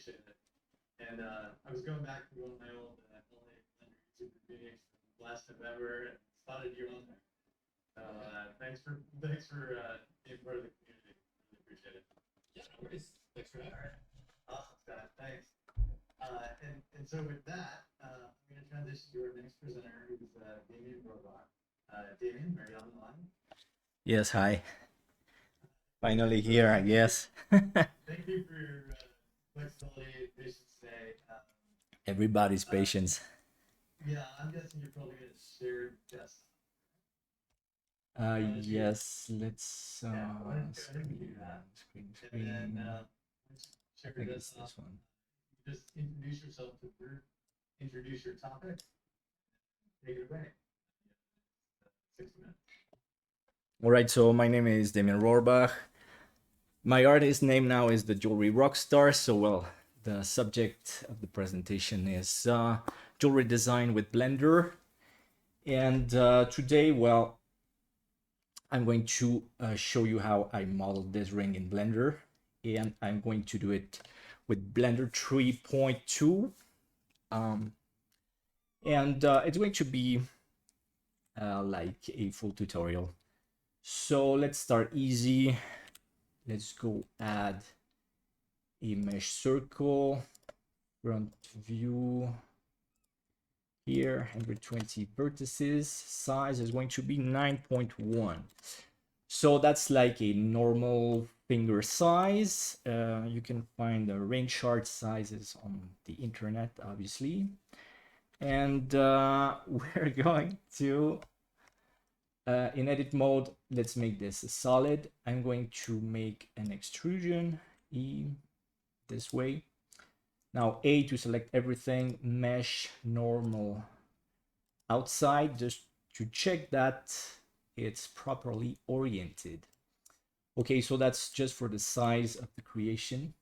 appreciate it. And I was going back to one of my old LA Blender YouTube meetings from last November and spotted you on there. So thanks for being part of the community. Really appreciate it. Yeah, no worries. Thanks for having me. Awesome, Scott. Thanks. And so with that, I'm going to transition to our next presenter, who's Damien Rohrbach. Damien, are you on the line? Yes, hi. Finally here, I guess. Thank you for your flexibility and patience today. Everybody's patience. Yeah, I'm guessing you're probably going to share desktop. Yes, let's Yeah, why don't screen, you do that? screen. And then I think it's this one. Just introduce yourself to the group, introduce your topic, take it away. 60 minutes. All right, so my name is Damien Rohrbach. My artist name now is the Jewelry Rockstar. So, well, the subject of the presentation is jewelry design with Blender. And today, well, I'm going to show you how I modeled this ring in Blender. And I'm going to do it with Blender 3.2. And it's going to be like a full tutorial. So let's start easy. Let's go add a mesh circle, front view here, 120 vertices. Size is going to be 9.1. So that's like a normal finger size. You can find the ring chart sizes on the internet, obviously. And we're going to, in edit mode, let's make this a solid. I'm going to make an extrusion, E, this way. Now A to select everything, mesh, normal, outside, just to check that it's properly oriented. Okay, so that's just for the size of the creation.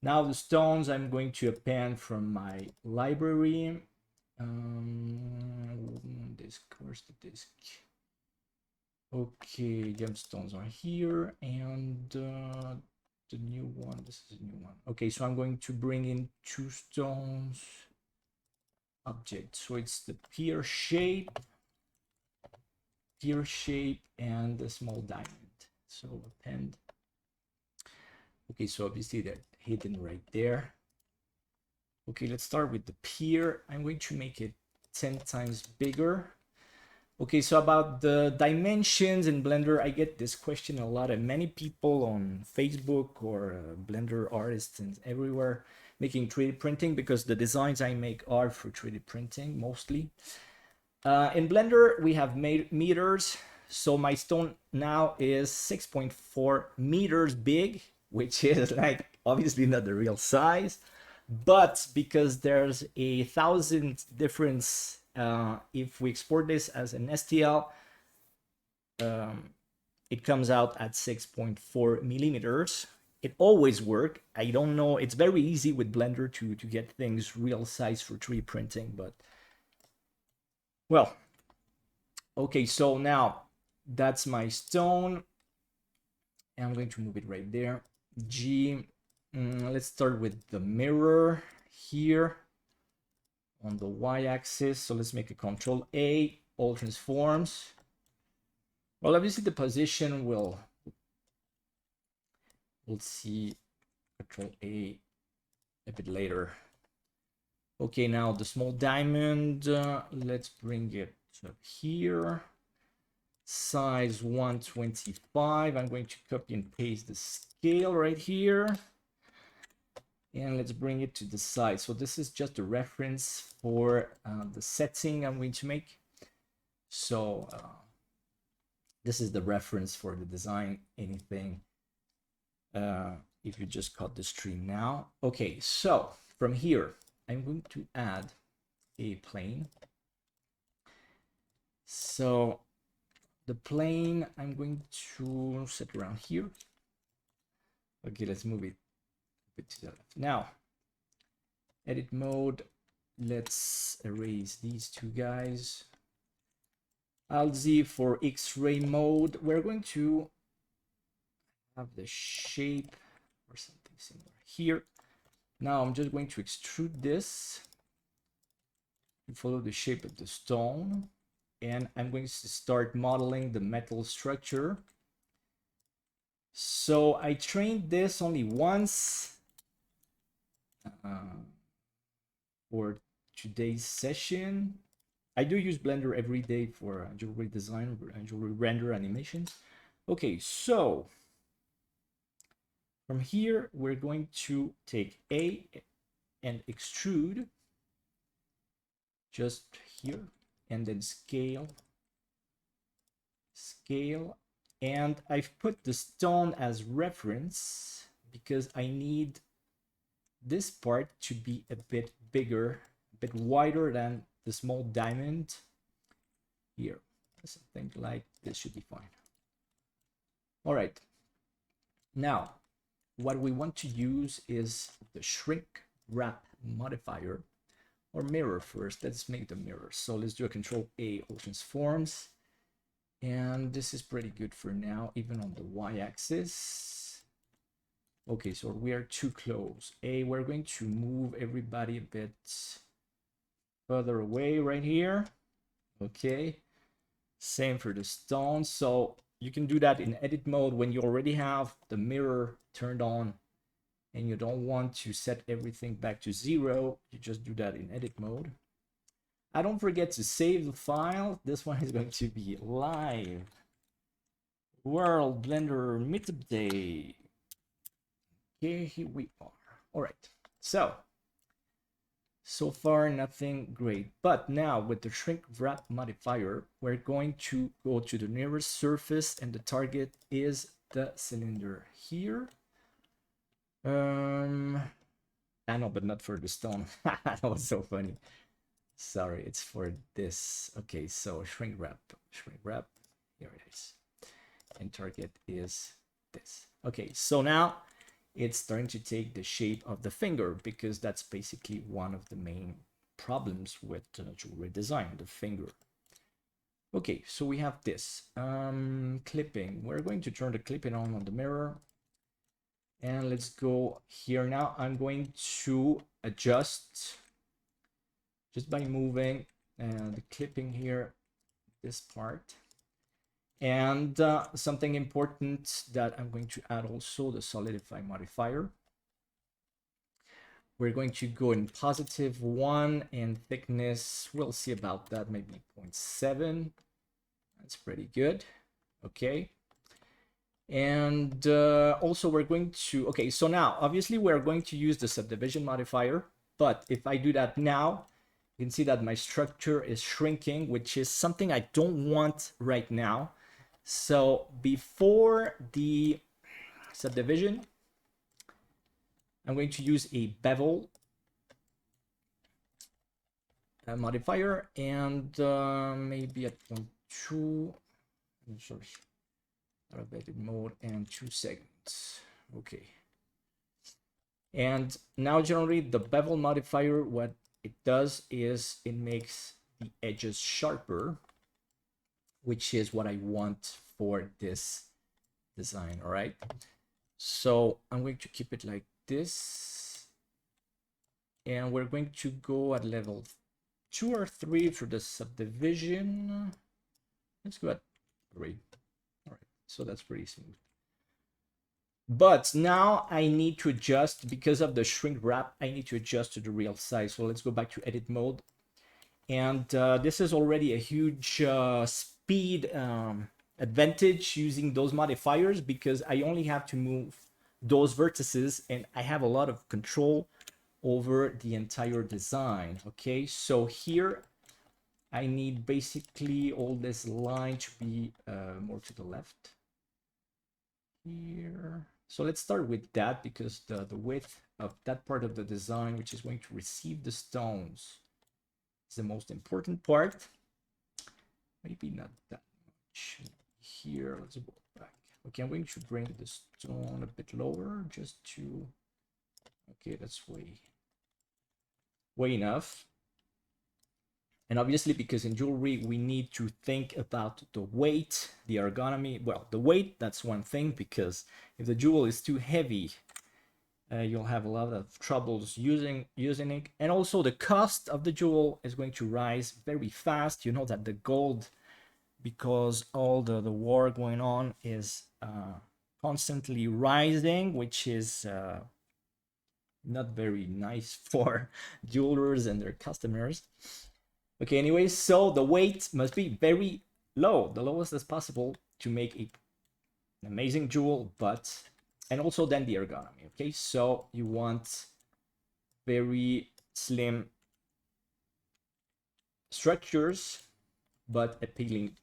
Now the stones I'm going to append from my library. Disk, where's the disk? Okay, gemstones are here, and the new one, this is a new one. Okay, so I'm going to bring in two stones object. So it's the pear shape, and a small diamond. So append. Okay, so obviously they're hidden right there. Okay, let's start with the pear. I'm going to make it 10 times bigger. Okay, so about the dimensions in Blender, I get this question a lot, and many people on Facebook or Blender artists and everywhere making 3D printing, because the designs I make are for 3D printing mostly. In Blender, we have meters. So my stone now is 6.4 meters big, which is like obviously not the real size, but because there's 1,000 difference, if we export this as an STL, it comes out at 6.4 millimeters. It always works. I don't know. It's very easy with Blender to get things real size for 3D printing, but well, okay, so now that's my stone. And I'm going to move it right there. G, let's start with the mirror here on the y-axis. So let's make a Control A, all transforms. Well, obviously the position we'll see Control A a bit later. Okay, now the small diamond, let's bring it up here. Size 125. I'm going to copy and paste the scale right here. And let's bring it to the side. So this is just a reference for the setting I'm going to make. So this is the reference for the design, anything. If you just cut the stream now. Okay, so from here, I'm going to add a plane. So the plane I'm going to set around here. Okay, let's move it a bit to the left. Now, edit mode, let's erase these two guys. Alt-Z for X-ray mode. We're going to have the shape or something similar here. Now I'm just going to extrude this to follow the shape of the stone. And I'm going to start modeling the metal structure. So I trained this only once for today's session. I do use Blender every day for jewelry design, jewelry render animations. Okay, so from here, we're going to take A and extrude just here, and then scale, and I've put the stone as reference because I need this part to be a bit bigger, a bit wider than the small diamond here. Something like this should be fine. All right. Now, what we want to use is the shrink wrap modifier, or mirror first. Let's make the mirror. So let's do a Control A, all transforms. And this is pretty good for now, even on the y-axis. Okay, so we are too close. We're going to move everybody a bit further away right here. Okay, same for the stone. So you can do that in edit mode when you already have the mirror turned on and you don't want to set everything back to 0. You just do that in edit mode. Don't forget to save the file. This one is going to be live. World Blender Meetup Day. Okay, here we are. All right. So far, nothing great. But now with the shrink wrap modifier, we're going to go to the nearest surface, and the target is the cylinder here. I know, but not for the stone. That was so funny. Sorry, it's for this. Okay, so shrink wrap, here it is. And target is this. Okay, so now it's starting to take the shape of the finger, because that's basically one of the main problems with jewelry design, the finger. Okay, so we have this. Clipping. We're going to turn the clipping on the mirror. And let's go here now. I'm going to adjust just by moving the clipping here, this part. And something important that I'm going to add also, the solidify modifier. We're going to go in +1, and thickness, we'll see about that, maybe 0.7. That's pretty good. Okay. And also we're going to, okay, so now obviously we're going to use the subdivision modifier, but if I do that now, you can see that my structure is shrinking, which is something I don't want right now. So before the subdivision, I'm going to use a bevel modifier, and maybe at 0.2, sorry, elevated mode, and 2 segments. Okay. And now generally the bevel modifier, what it does is it makes the edges sharper, which is what I want for this design. All right. So I'm going to keep it like this. And we're going to go at level 2 or 3 for the subdivision. Let's go at 3. All right. So that's pretty smooth. But now I need to adjust, because of the shrink wrap, I need to adjust to the real size. So let's go back to edit mode. And this is already a huge speed advantage using those modifiers, because I only have to move those vertices and I have a lot of control over the entire design. Okay, so here I need basically all this line to be more to the left here. So let's start with that, because the width of that part of the design, which is going to receive the stones, is the most important part. Maybe not that much. Here, let's go back. Okay, I'm going to bring the stone a bit lower, just to, okay, that's way enough. And obviously, because in jewelry, we need to think about the weight, the ergonomy. Well, the weight, that's one thing, because if the jewel is too heavy, you'll have a lot of troubles using it, and also the cost of the jewel is going to rise very fast. You know that the gold, because all the war going on, is constantly rising, which is not very nice for jewelers and their customers. Okay, anyways, so the weight must be very low, the lowest as possible, to make an amazing jewel, but and also then the ergonomy. Okay, so you want very slim structures, but appealing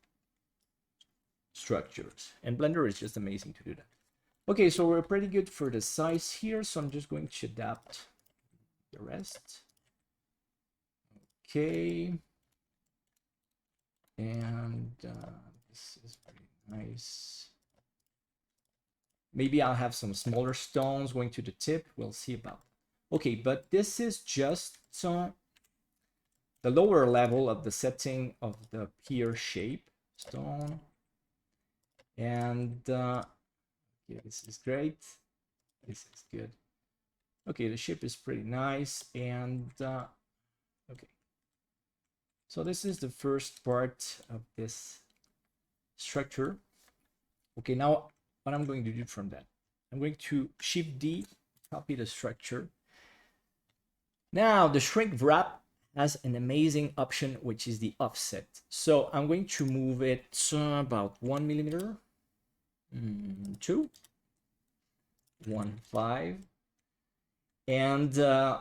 structures, and Blender is just amazing to do that. Okay, so we're pretty good for the size here, so I'm just going to adapt the rest. Okay, and this is pretty nice. Maybe I'll have some smaller stones going to the tip. We'll see about. Okay, but this is just the lower level of the setting of the pear shape stone. And yeah, this is great. This is good. Okay, the shape is pretty nice. And okay. So this is the first part of this structure. Okay, now what I'm going to do from that, I'm going to Shift D, copy the structure. Now the shrink wrap has an amazing option, which is the offset. So I'm going to move it about 1 millimeter, 2, 1.5. And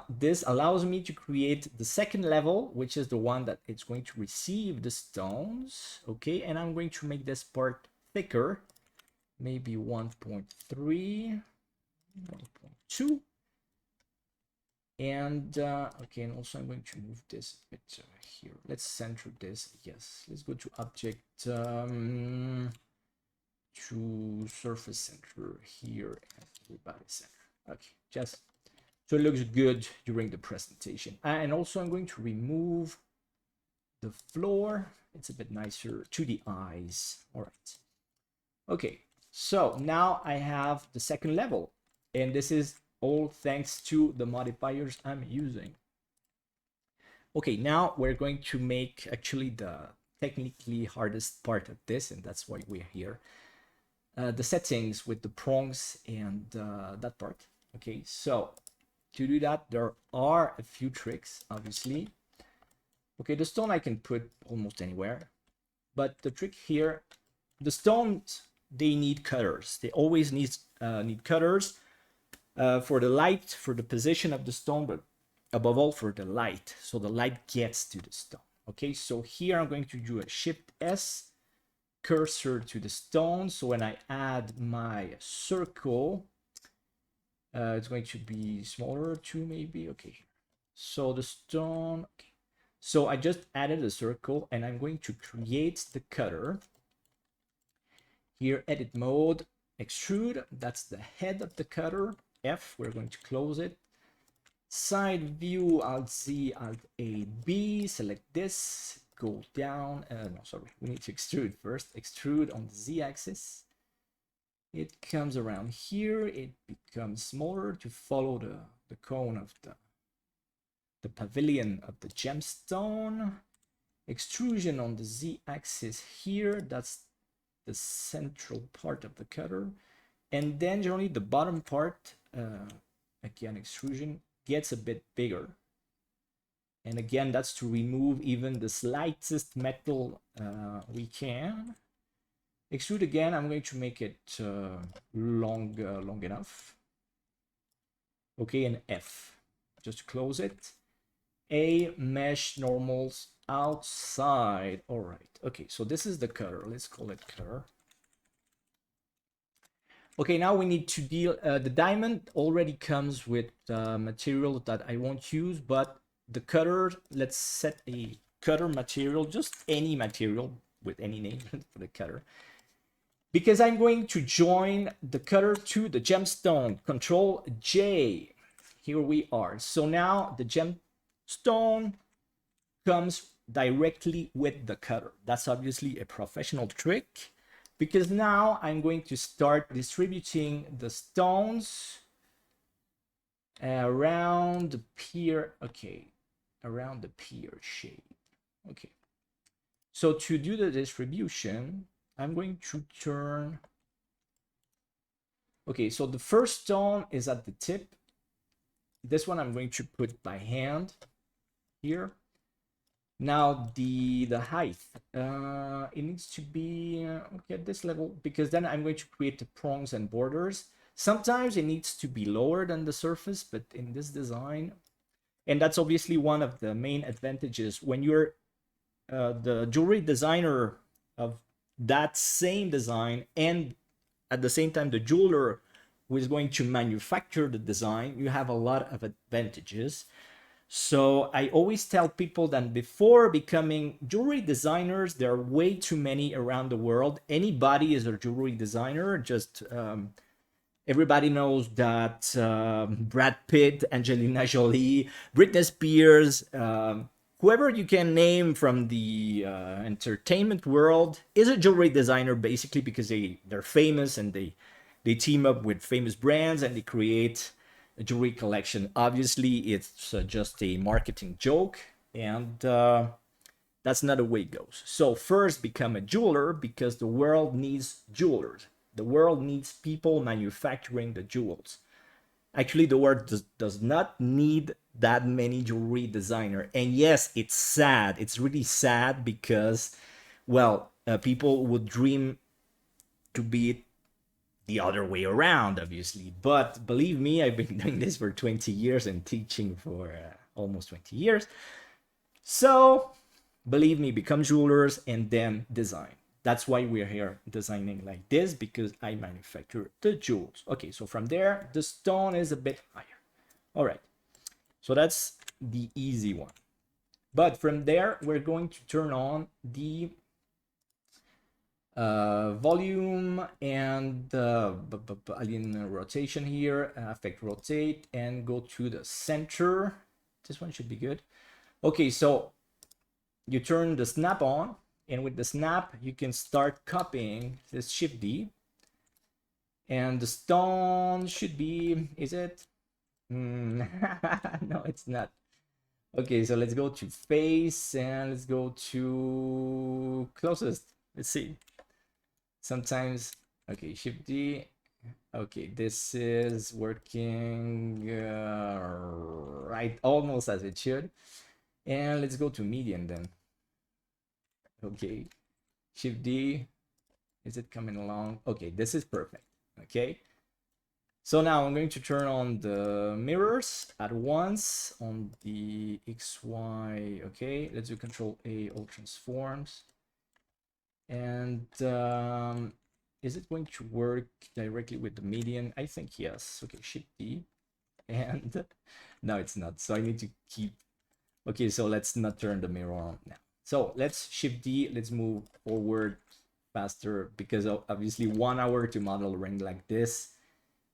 this allows me to create the second level, which is the one that it's going to receive the stones. Okay, and I'm going to make this part thicker, maybe 1.3, 1.2. And okay, and also I'm going to move this a bit here. Let's center this. Yes, let's go to object, to surface center here, and everybody center. Okay, just so it looks good during the presentation. And also I'm going to remove the floor. It's a bit nicer to the eyes. All right. Okay, so now I have the second level, and this is all thanks to the modifiers I'm using. Okay, now we're going to make actually the technically hardest part of this, and that's why we're here. The settings with the prongs and that part. Okay, so to do that, there are a few tricks, obviously. Okay, the stone I can put almost anywhere, but the trick here, the stones, they need cutters. They always need cutters for the light, for the position of the stone, but above all for the light, so the light gets to the stone. Okay, so here I'm going to do a Shift S, cursor to the stone. So when I add my circle, it's going to be smaller too, maybe. Okay, so the stone. Okay. So I just added a circle, and I'm going to create the cutter. Here, edit mode, extrude. That's the head of the cutter. F, we're going to close it. Side view, Alt Z, Alt A, B. Select this. Go down. No, sorry. We need to extrude first. Extrude on the Z axis. It comes around here. It becomes smaller to follow the cone of the pavilion of the gemstone. Extrusion on the Z axis here. That's the central part of the cutter. And then generally the bottom part, again, extrusion gets a bit bigger. And again, that's to remove even the slightest metal we can. Extrude again, I'm going to make it long enough. Okay, and F, just to close it. A, mesh normals outside. All right, okay, so this is the cutter. Let's call it cutter. Okay, now we need to deal, the diamond already comes with material that I won't use, but the cutter, let's set a cutter material, just any material with any name for the cutter. Because I'm going to join the cutter to the gemstone, Control J. Here we are. So now the gemstone comes directly with the cutter. That's obviously a professional trick, because now I'm going to start distributing the stones around the pear. Okay, around the pear shape. Okay. So to do the distribution, I'm going to turn. Okay, so the first stone is at the tip. This one I'm going to put by hand here. Now the height, it needs to be okay at this level, because then I'm going to create the prongs and borders. Sometimes it needs to be lower than the surface, but in this design, and that's obviously one of the main advantages when you're the jewelry designer of that same design, and at the same time the jeweler who is going to manufacture the design, you have a lot of advantages. So I always tell people that before becoming jewelry designers, there are way too many around the world. Anybody is a jewelry designer. Just everybody knows that Brad Pitt, Angelina Jolie, Britney Spears, whoever you can name from the entertainment world is a jewelry designer, basically, because they're famous and they team up with famous brands and they create a jewelry collection. Obviously, it's just a marketing joke, and that's not the way it goes. So first, become a jeweler, because the world needs jewelers. The world needs people manufacturing the jewels. Actually, the world does not need that many jewelry designer. And yes, it's sad. It's really sad because, well, people would dream to be the other way around, obviously. But believe me, I've been doing this for 20 years and teaching for almost 20 years. So believe me, become jewelers and then design. That's why we're here designing like this, because I manufacture the jewels. Okay, so from there, the stone is a bit higher. All right, so that's the easy one. But from there, we're going to turn on the volume and alien rotation here, affect rotate, and go to the center. This one should be good. Okay, so you turn the snap on, and with the snap you can start copying. This Shift D, and the stone should be, is it? No, it's not. Okay, so let's go to face and let's go to closest. Let's see. Sometimes, okay, Shift D. Okay, this is working right, almost as it should. And let's go to median then. Okay, Shift D. Is it coming along? Okay, this is perfect. Okay, so now I'm going to turn on the mirrors at once on the XY. Okay, let's do Control A, all transforms. And is it going to work directly with the median? I think yes. Okay, Shift D. And no, it's not. So I need to keep. Okay, so let's not turn the mirror on now. So let's Shift D. Let's move forward faster, because obviously 1 hour to model a ring like this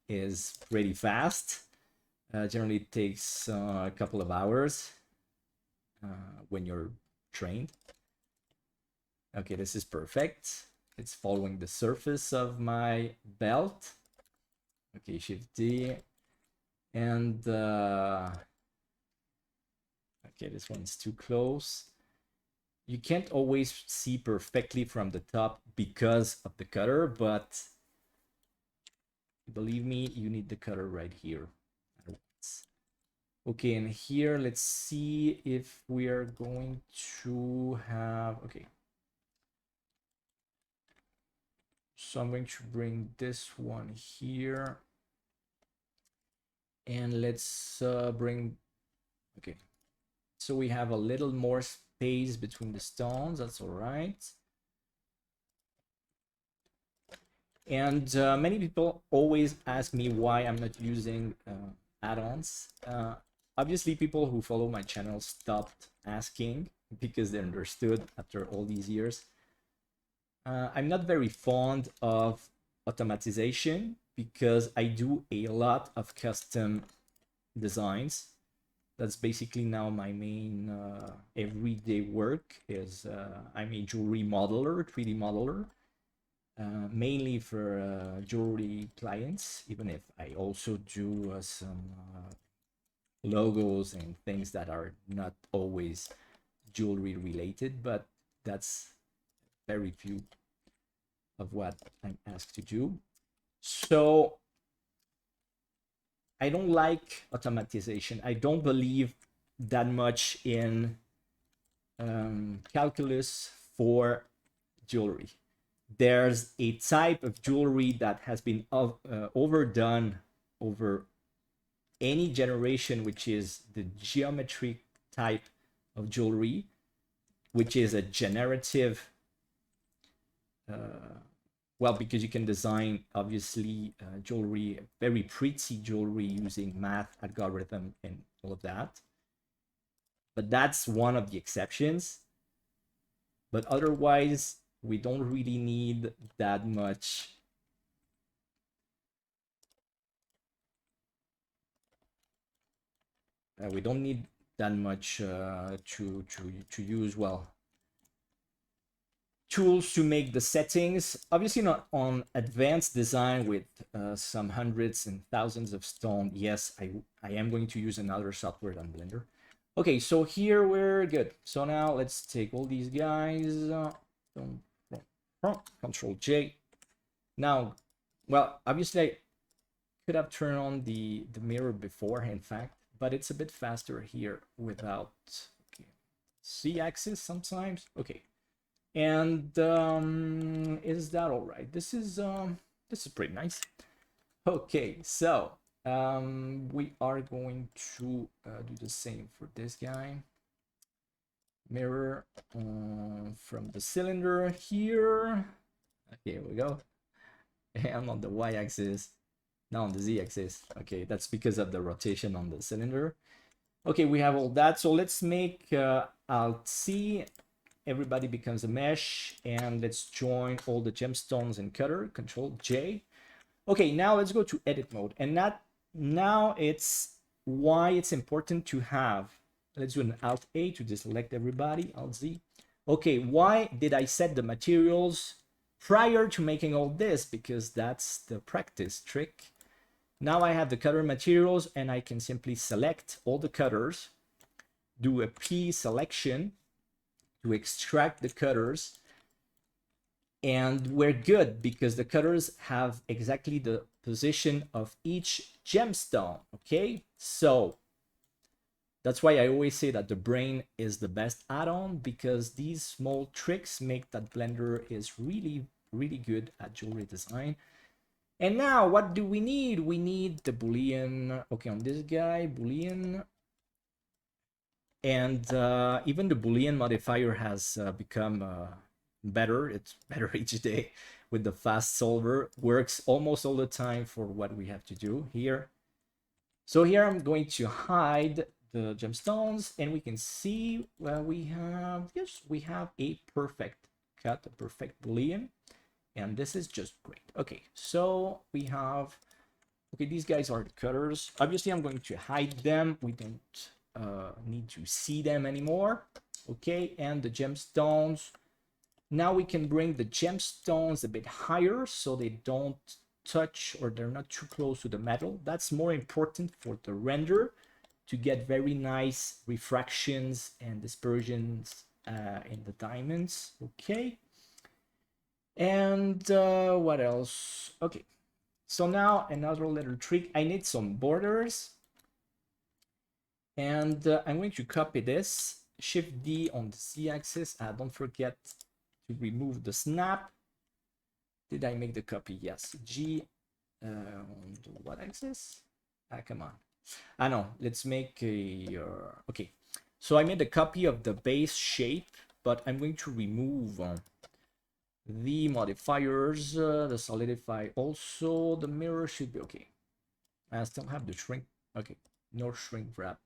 is pretty fast. Generally it takes a couple of hours when you're trained. Okay, this is perfect. It's following the surface of my belt. Okay, Shift D. And okay, this one's too close. You can't always see perfectly from the top because of the cutter, but believe me, you need the cutter right here. Okay, and here, let's see if we are going to have, okay. So I'm going to bring this one here. And let's bring, okay. So we have a little more space between the stones, that's all right. And many people always ask me why I'm not using add-ons. Obviously, people who follow my channel stopped asking because they understood after all these years. I'm not very fond of automatization because I do a lot of custom designs. That's basically now my main everyday work is I'm a jewelry modeler, 3D modeler, mainly for jewelry clients, even if I also do some logos and things that are not always jewelry related, but that's very few of what I'm asked to do. So I don't like automatization. I don't believe that much in calculus for jewelry. There's a type of jewelry that has been overdone over any generation, which is the geometric type of jewelry, which is a generative, well, because you can design obviously jewelry, very pretty jewelry using math algorithm and all of that. But that's one of the exceptions. But otherwise, we don't really need that much. We don't need that much to use, well, tools to make the settings. Obviously not on advanced design with some hundreds and thousands of stone. Yes, I am going to use another software than Blender. Okay, so here we're good. So now let's take all these guys. Control J. Now, well, obviously I could have turned on the mirror before, in fact, but it's a bit faster here without, okay, Z-axis sometimes. Okay, and is that all right? This is pretty nice. Okay, so we are going to do the same for this guy. Mirror from the cylinder here. Okay, here we go. And on the y-axis, now on the z-axis. Okay, that's because of the rotation on the cylinder. Okay, we have all that. So let's make Alt C. Everybody becomes a mesh, and let's join all the gemstones and cutter. Control J. Okay, now let's go to edit mode, and now it's why it's important to have. Let's do an Alt A to deselect everybody. Alt Z. Okay, why did I set the materials prior to making all this? Because that's the practice trick. Now I have the cutter materials, and I can simply select all the cutters, do a P selection to extract the cutters, and we're good because the cutters have exactly the position of each gemstone. Okay, so that's why I always say that the brain is the best add-on, because these small tricks make that Blender is really, really good at jewelry design. And now what do we need? We need the Boolean. Okay, on this guy, Boolean. And even the Boolean modifier has become better. It's better each day with the fast solver. Works almost all the time for what we have to do here. So here I'm going to hide the gemstones, and we can see we have, yes, we have a perfect cut, a perfect Boolean, and this is just great. Okay, so we have, okay, these guys are the cutters. Obviously I'm going to hide them. We don't need to see them anymore. Okay, and the gemstones, now we can bring the gemstones a bit higher so they don't touch, or they're not too close to the metal. That's more important for the render, to get very nice refractions and dispersions in the diamonds. Okay, and what else? Okay, so now another little trick. I need some borders, and I'm going to copy this. Shift D on the Z-axis. Don't forget to remove the snap. Did I make the copy? Yes. G on the what axis? Come on. No, let's make a okay. So I made a copy of the base shape, but I'm going to remove the modifiers, the solidify also. The mirror should be okay. I still have the shrink. Okay, no shrink wrap.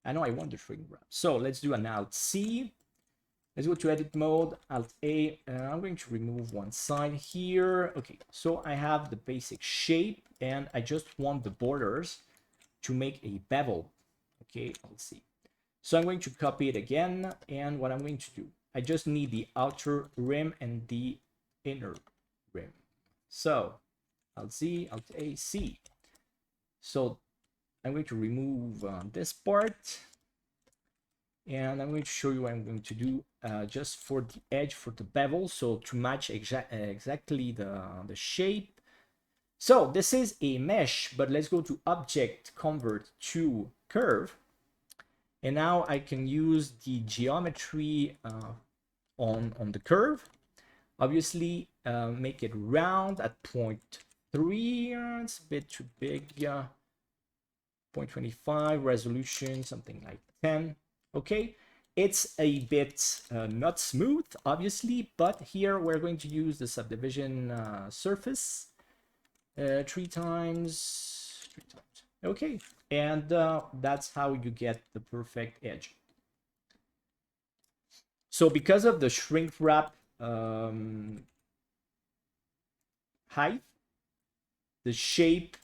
I know I want the shrink wrap. So let's do an Alt C. Let's go to edit mode, Alt A. I'm going to remove one side here. Okay, so I have the basic shape, and I just want the borders to make a bevel. Okay, let's see. So I'm going to copy it again, and what I'm going to do, I just need the outer rim and the inner rim. So Alt Z, Alt A, C. So I'm going to remove this part, and I'm going to show you what I'm going to do just for the edge, for the bevel, so to match exactly the shape. So this is a mesh, but let's go to Object, Convert to Curve. And now I can use the geometry on the curve. Obviously, make it round at 0.3. It's a bit too big. 0.25 resolution, something like 10. Okay, it's a bit not smooth, obviously, but here we're going to use the subdivision surface 3 times. Okay, and that's how you get the perfect edge. So because of the shrink wrap height, the shape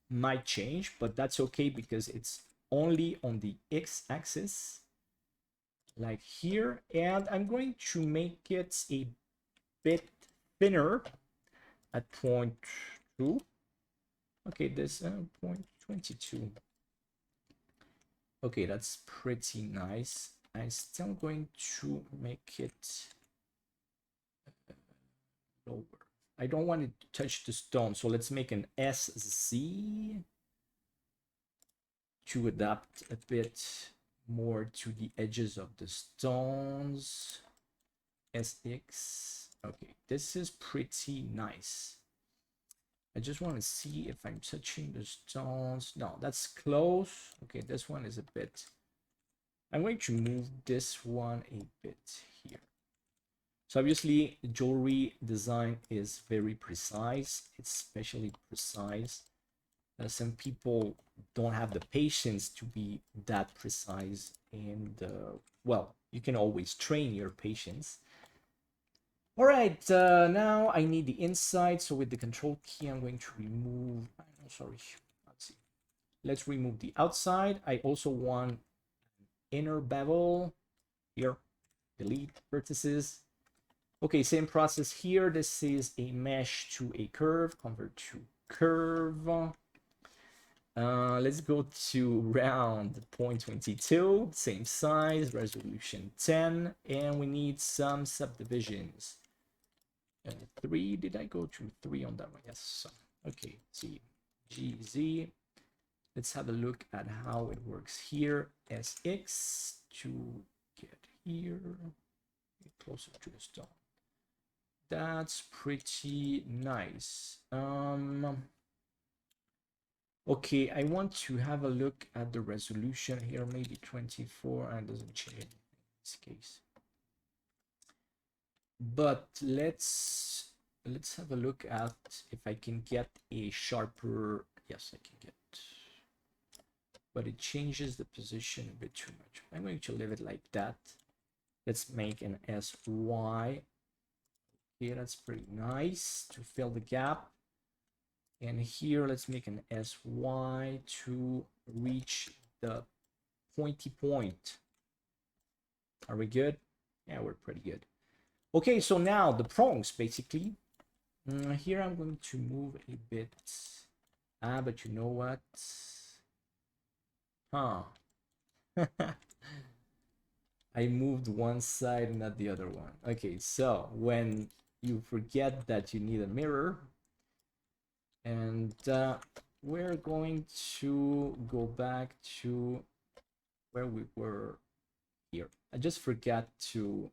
might change, but that's okay because it's only on the x-axis, like here. And I'm going to make it a bit thinner at 0.2. Okay, this 0.22. Okay, that's pretty nice. I'm still going to make it lower. I don't want it to touch the stone, so let's make an SZ to adapt a bit more to the edges of the stones. SX. Okay, this is pretty nice. I just want to see if I'm touching the stones. No, that's close. Okay, this one is a bit. I'm going to move this one a bit here. So obviously, jewelry design is very precise. It's especially precise. Some people don't have the patience to be that precise, and well, you can always train your patience. All right, now I need the inside. So with the control key, I'm going to remove. Oh, sorry, let's see. Let's remove the outside. I also want inner bevel here. Delete vertices. Okay, same process here. This is a mesh to a curve. Convert to curve. Let's go to round 0.22, same size, resolution 10, and we need some subdivisions. 3, did I go to 3 on that one? Yes. Okay, see, GZ. Let's have a look at how it works here. SX to get here, get closer to the stone. That's pretty nice. Okay, I want to have a look at the resolution here, maybe 24, and it doesn't change anything in this case. But let's have a look at if I can get a sharper. Yes, I can get, but it changes the position a bit too much. I'm going to leave it like that. Let's make an SY. Okay, that's pretty nice to fill the gap. And here, let's make an SY to reach the pointy point. Are we good? Yeah, we're pretty good. Okay, so now the prongs, basically. Here I'm going to move a bit. But you know what? Huh. I moved one side and not the other one. Okay, so when you forget that you need a mirror, and we're going to go back to where we were here. I just forgot to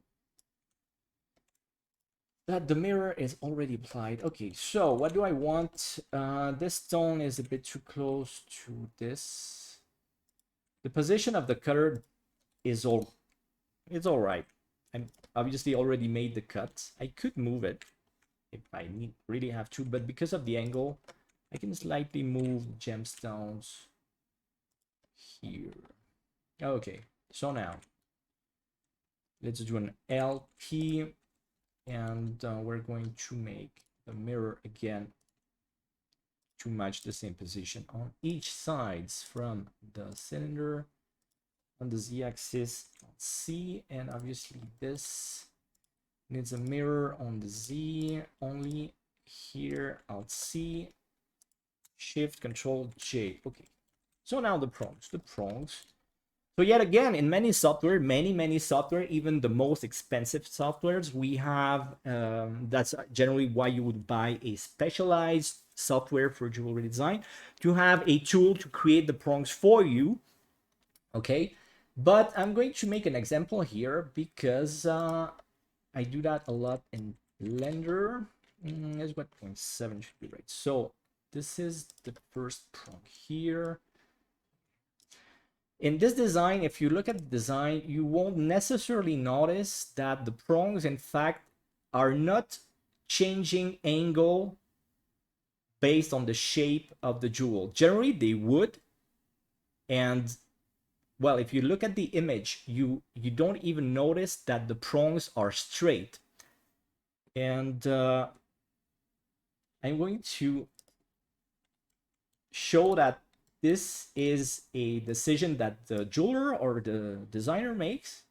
that the mirror is already applied. Okay, so what do I want? This stone is a bit too close to this. The position of the cutter is all right. I'm obviously already made the cut. I could move it if I really have to, but because of the angle, I can slightly move gemstones here. Okay, so now let's do an LP, and we're going to make the mirror again to match the same position on each sides from the cylinder on the Z-axis C, and obviously this needs a mirror on the Z only. Here Alt C, Shift Control J. Okay, So now the prongs. So yet again, in many software, many software, even the most expensive softwares, we have, that's generally why you would buy a specialized software for jewelry design, to have a tool to create the prongs for you, okay? But I'm going to make an example here because I do that a lot in Blender. That's what 0.7 should be right. So this is the first prong here. In this design, if you look at the design, you won't necessarily notice that the prongs, in fact, are not changing angle based on the shape of the jewel. Generally, they would. And, well, if you look at the image, you don't even notice that the prongs are straight. And I'm going to show that this is a decision that the jeweler or the designer makes,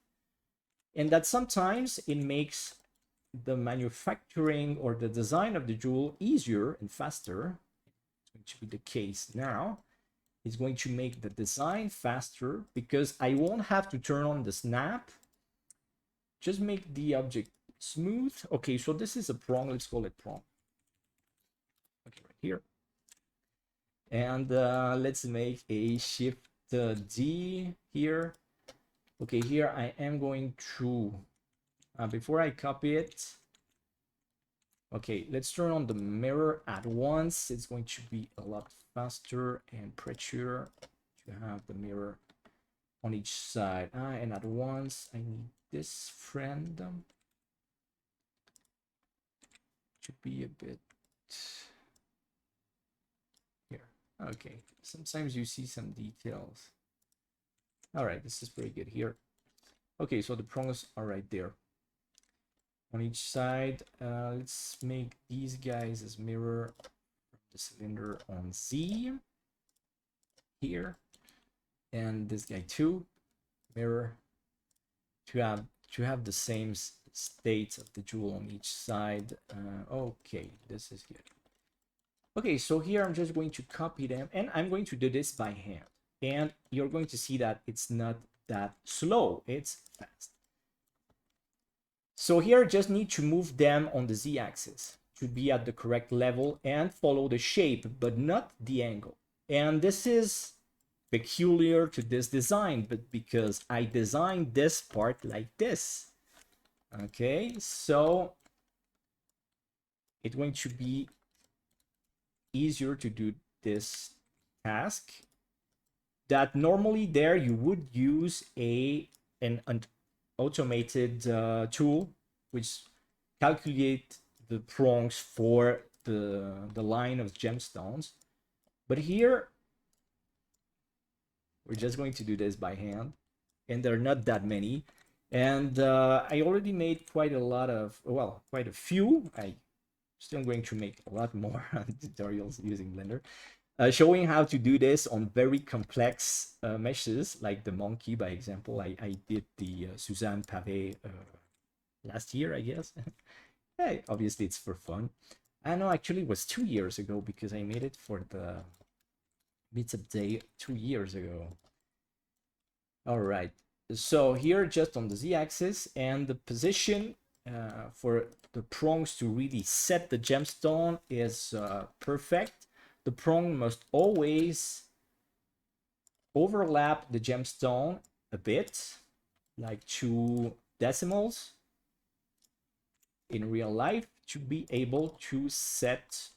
and that sometimes it makes the manufacturing or the design of the jewel easier and faster. It's going to be the case now. It's going to make the design faster because I won't have to turn on the snap. Just make the object smooth. Okay, so this is a prong. Let's call it prong. Okay, right here. And let's make a shift D here. Okay, here I am going to, before I copy it, okay, let's turn on the mirror at once. It's going to be a lot faster and prettier to have the mirror on each side. And at once, I need this friend to be a bit here. Okay, sometimes you see some details. All right, this is pretty good here. Okay, so the prongs are right there on each side. Let's make these guys as mirror from the cylinder on Z here, and this guy too, mirror to have the same state of the jewel on each side. Okay, this is good. Okay, so here I'm just going to copy them, and I'm going to do this by hand. And you're going to see that it's not that slow, it's fast. So here I just need to move them on the Z-axis to be at the correct level and follow the shape, but not the angle. And this is peculiar to this design, but because I designed this part like this. Okay, so it's going to be easier to do this task that normally there you would use an automated tool which calculate the prongs for the line of gemstones. But here we're just going to do this by hand, and there are not that many. And I already made quite a few. I still going to make a lot more tutorials using Blender. Showing how to do this on very complex meshes, like the monkey, by example. I did the Suzanne Pavé last year, I guess. Hey, obviously, it's for fun. I know, actually, it was 2 years ago because I made it for the Meetup Day 2 years ago. All right, so here just on the Z-axis, and the position for the prongs to really set the gemstone is perfect. The prong must always overlap the gemstone a bit, like 2 decimals in real life, to be able to set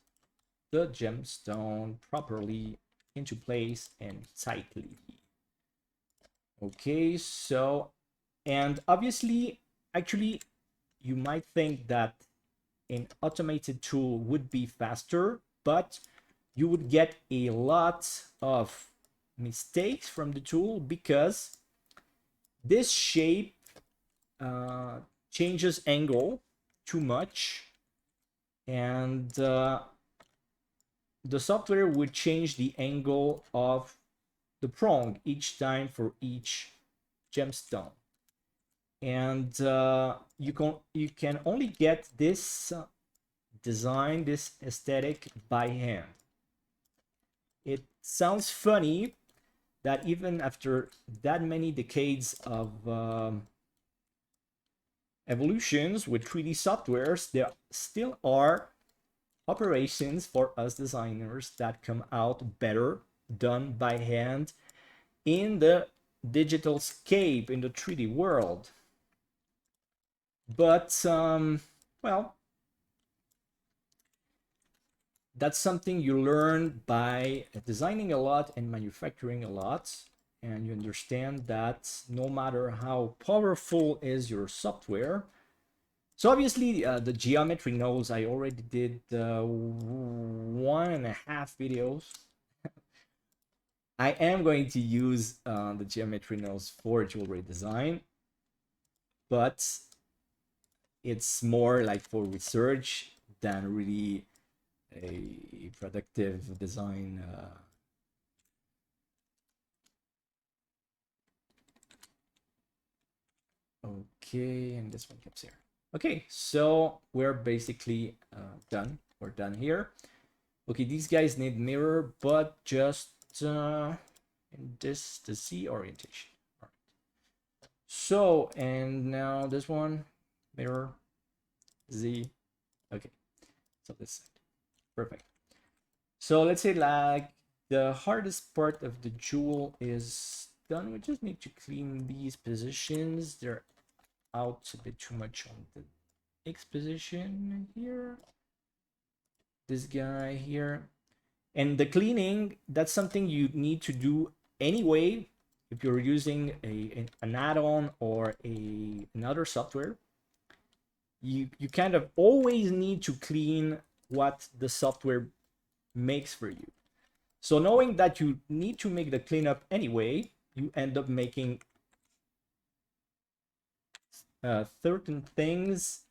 the gemstone properly into place and tightly. Okay, so, and obviously, actually, you might think that an automated tool would be faster, but you would get a lot of mistakes from the tool because this shape changes angle too much, and the software would change the angle of the prong each time for each gemstone. And you can only get this design, this aesthetic by hand. It sounds funny, that even after that many decades of evolutions with 3D softwares, there still are operations for us designers that come out better done by hand in the digital scape, in the 3D world. But well, that's something you learn by designing a lot and manufacturing a lot, and you understand that no matter how powerful is your software. So obviously the geometry nodes, I already did 1.5 videos. I am going to use the geometry nodes for jewelry design, but it's more like for research than really a productive design. Okay, and this one comes here. Okay, so we're basically done. We're done here. Okay, these guys need mirror, but just in this, the Z orientation. All right. So, and now this one, mirror, Z. Okay, so this side. Perfect. So let's say like the hardest part of the jewel is done. We just need to clean these positions. They're out a bit too much on the X position here. This guy here. And the cleaning, that's something you need to do anyway if you're using an add-on or another software. You kind of always need to clean what the software makes for you. So knowing that you need to make the cleanup anyway, you end up making certain things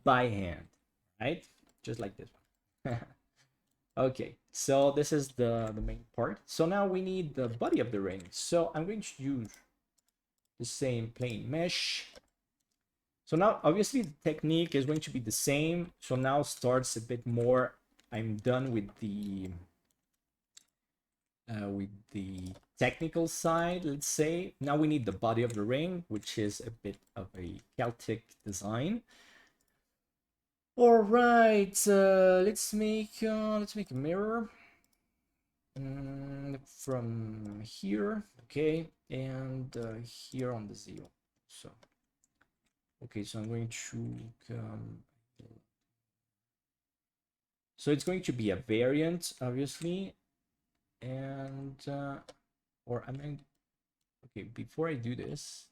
by hand, right? Just like this one. Okay, so this is the main part. So now we need the body of the ring. So I'm going to use the same plain mesh. So now obviously the technique is going to be the same. So now starts a bit more. I'm done with the technical side, let's say. Now we need the body of the ring, which is a bit of a Celtic design. All right, let's make a mirror from here, okay, and here on the zero. So, okay, so I'm going to come. So it's going to be a variant, obviously, and or I mean, okay, before I do this,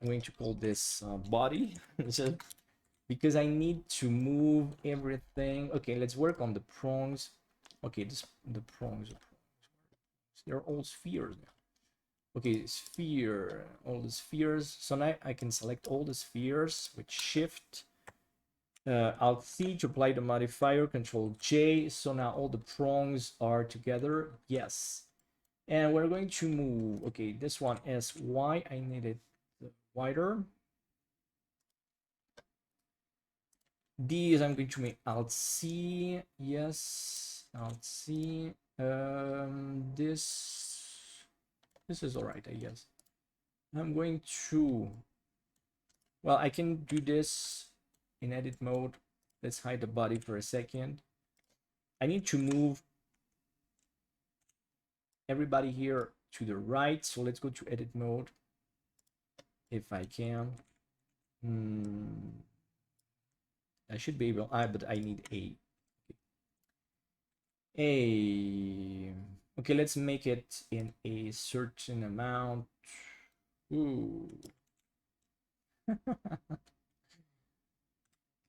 I'm going to call this body. So, because I need to move everything. Okay, let's work on the prongs. Okay, the prongs. They're all spheres now. Okay, sphere, all the spheres. So now I can select all the spheres with Shift, Alt C to apply the modifier, Control J. So now all the prongs are together. Yes. And we're going to move. Okay, this one is Y. I need it wider. These I'm going to make Alt C. Yes, Alt C. This is all right, I guess. I'm going to, well, I can do this in edit mode. Let's hide the body for a second. I need to move everybody here to the right. So let's go to edit mode if I can. I should be able, but I need okay, let's make it in a certain amount. Ooh. Come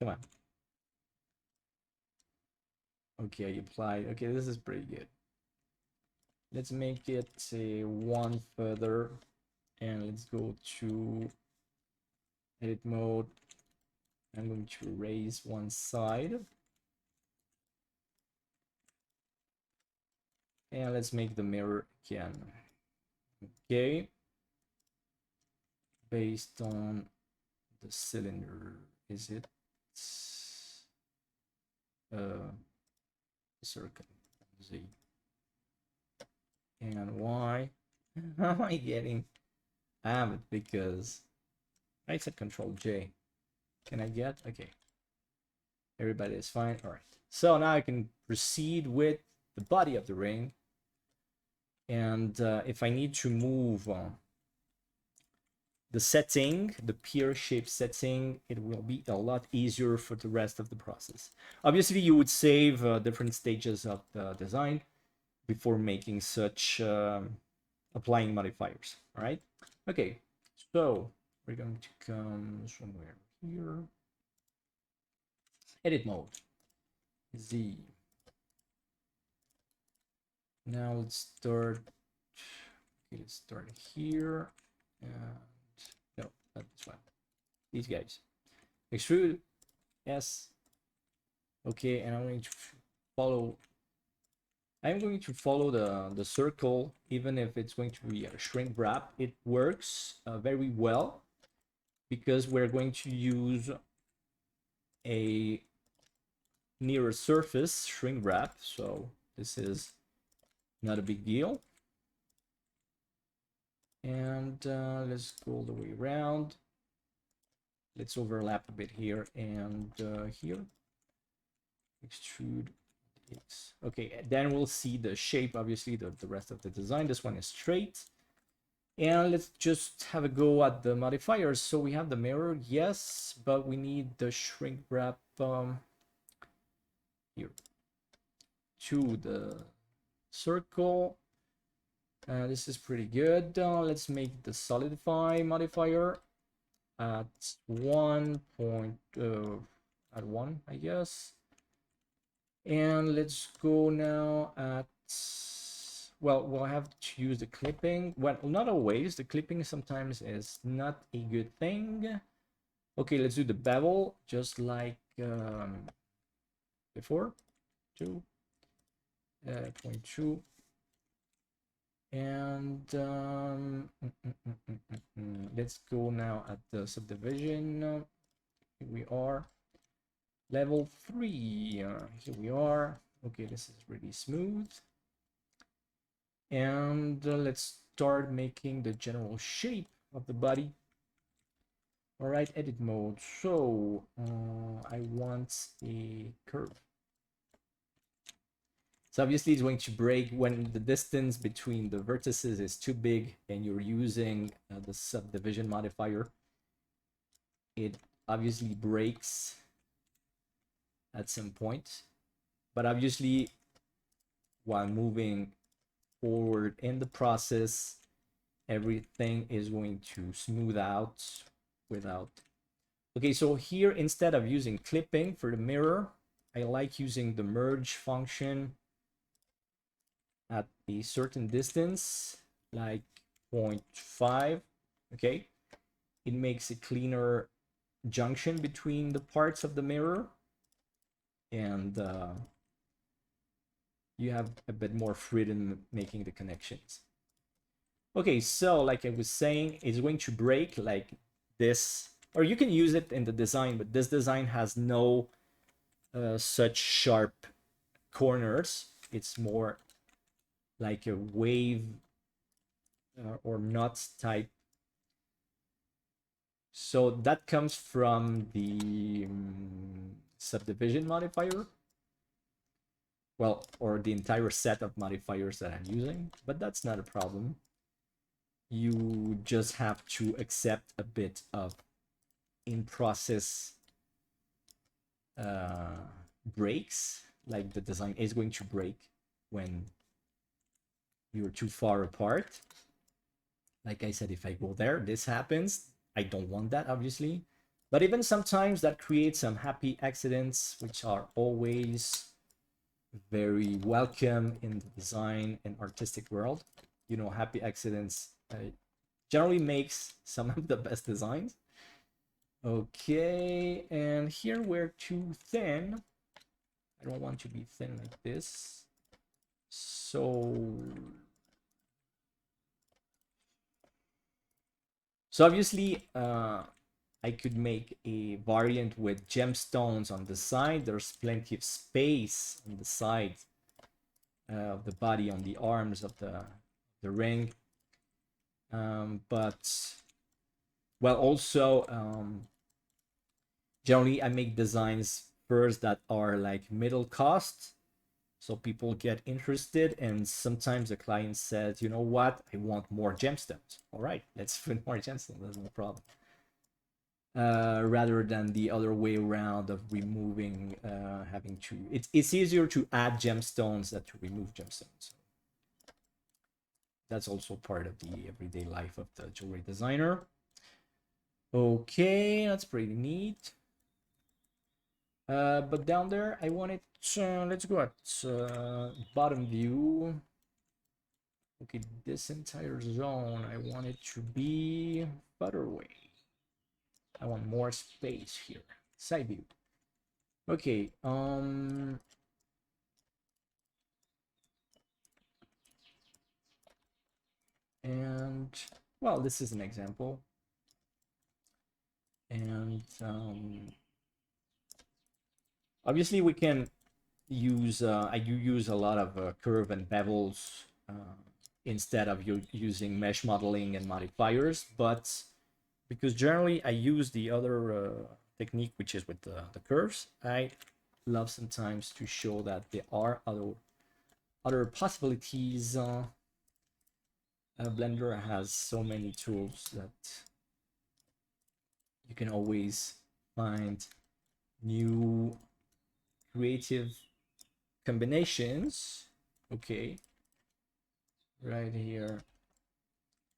on. Okay, I applied. Okay, this is pretty good. Let's make it a one further, and let's go to edit mode. I'm going to erase one side. And let's make the mirror again. Okay. Based on the cylinder, is it circle Z? And why? How am I getting it? Because I said Control J. Can I get? Okay. Everybody is fine. All right. So now I can proceed with the body of the ring. And if I need to move the setting, the pear shape setting, it will be a lot easier for the rest of the process. Obviously, you would save different stages of the design before making such applying modifiers. All right. Okay. So we're going to come somewhere here. Edit mode. Z. Now let's start. Okay, let's start here. And no, not this one. These guys. Extrude. Yes. Okay, and I'm going to follow. I'm going to follow the circle, even if it's going to be a shrink wrap. It works very well because we're going to use a nearer surface shrink wrap. So this is not a big deal. And let's go all the way around. Let's overlap a bit here and here. Extrude X. Okay, then we'll see the shape, obviously, the rest of the design. This one is straight. And let's just have a go at the modifiers. So we have the mirror, yes, but we need the shrink wrap here to the circle. This is pretty good. Let's make the solidify modifier at 1, I guess. And let's go now at, well, we'll have to use the clipping. Well, not always. The clipping sometimes is not a good thing. Okay, let's do the bevel just like before. 2.2. And let's go now at the subdivision. Here we are. Level 3. Here we are. Okay, this is really smooth. And let's start making the general shape of the body. All right, edit mode. So I want a curve. So obviously it's going to break when the distance between the vertices is too big and you're using the subdivision modifier. It obviously breaks at some point, but obviously while moving forward in the process, everything is going to smooth out without. Okay, so here instead of using clipping for the mirror, I like using the merge function at a certain distance, like 0.5. Okay, it makes a cleaner junction between the parts of the mirror, and you have a bit more freedom making the connections. Okay, so like I was saying, it's going to break like this, or you can use it in the design, but this design has no such sharp corners. It's more like a wave or knot type. So that comes from the subdivision modifier. Well, or the entire set of modifiers that I'm using, but that's not a problem. You just have to accept a bit of in-process breaks, like the design is going to break when you're too far apart. Like I said, if I go there, this happens. I don't want that, obviously. But even sometimes that creates some happy accidents, which are always very welcome in the design and artistic world. You know, happy accidents generally makes some of the best designs. Okay, and here we're too thin. I don't want to be thin like this. So obviously, I could make a variant with gemstones on the side. There's plenty of space on the side of the body, on the arms of the the ring. But well, also generally I make designs first that are like middle cost, so people get interested, and sometimes the client says, you know what, I want more gemstones. All right, let's put more gemstones, that's no problem. Rather than the other way around of removing, having to, it's easier to add gemstones than to remove gemstones. That's also part of the everyday life of the jewelry designer. Okay, that's pretty neat. But down there, I want it, let's go at bottom view. Okay, this entire zone, I want it to be further away. I want more space here. Side view. Okay, and well, this is an example. And obviously we can use, I do use a lot of curve and bevels instead of using mesh modeling and modifiers, but because generally I use the other technique, which is with the curves, I love sometimes to show that there are other possibilities. Blender has so many tools that you can always find new creative combinations. Okay, right here.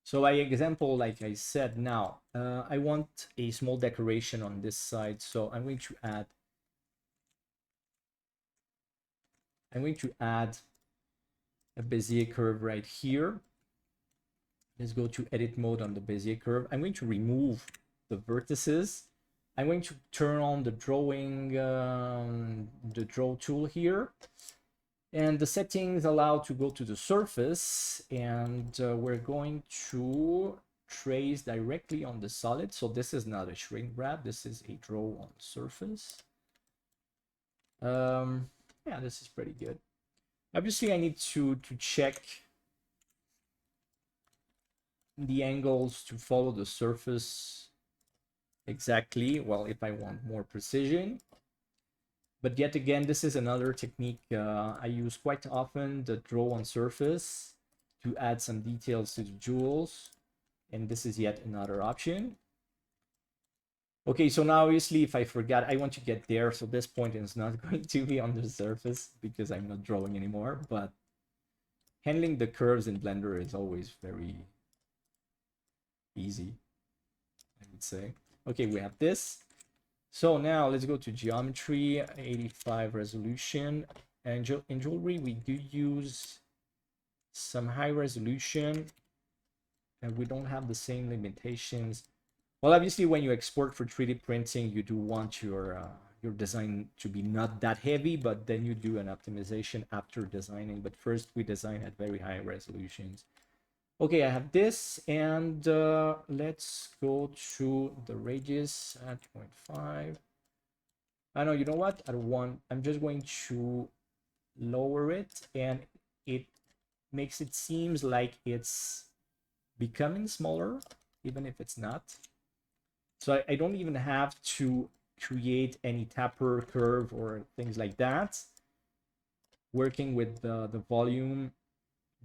So by example, like I said, now I want a small decoration on this side, so I'm going to add a Bezier curve right here. Let's go to edit mode on the Bezier curve. I'm going to remove the vertices. I'm going to turn on the drawing, the draw tool here. And the settings allow to go to the surface, and we're going to trace directly on the solid. So this is not a shrink wrap, this is a draw on surface. Yeah, this is pretty good. Obviously, I need to check the angles to follow the surface exactly, well, if I want more precision. But yet again, this is another technique I use quite often, the draw on surface, to add some details to the jewels. And this is yet another option. Okay, so now obviously if I forgot, I want to get there. So this point is not going to be on the surface because I'm not drawing anymore. But handling the curves in Blender is always very easy, I would say. Okay, we have this. So now let's go to geometry, 85 resolution. And in jewelry, we do use some high resolution, and we don't have the same limitations. Well, obviously, when you export for 3D printing, you do want your design to be not that heavy, but then you do an optimization after designing. But first, we design at very high resolutions. Okay, I have this, and let's go to the radius at 0.5. I know, you know what? I don't want, I'm just going to lower it, and it makes it seems like it's becoming smaller, even if it's not. So I don't even have to create any taper curve or things like that. Working with the volume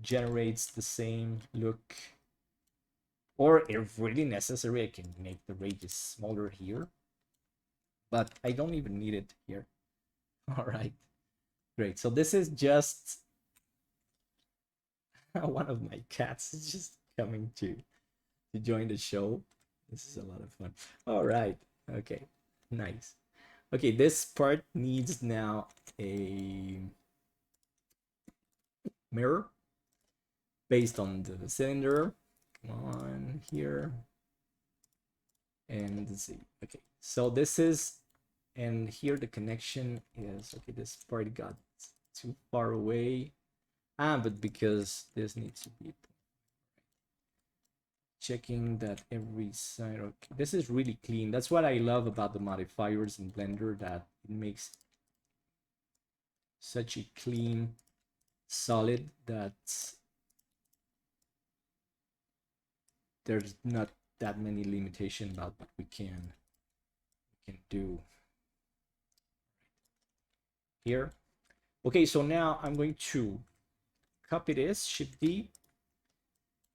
generates the same look. Or if really necessary, I can make the radius smaller here. But I don't even need it here. All right, great. So this is just one of my cats is just coming to join the show. This is a lot of fun. All right, okay, nice. Okay, this part needs now a mirror based on the cylinder. Come on here. And let's see. Okay, so this is, and here the connection is, okay, this part got too far away. But because this needs to be checking that every side. Okay, this is really clean. That's what I love about the modifiers in Blender, that it makes such a clean solid that there's not that many limitations about what we can do here. Okay, so now I'm going to copy this, Shift D,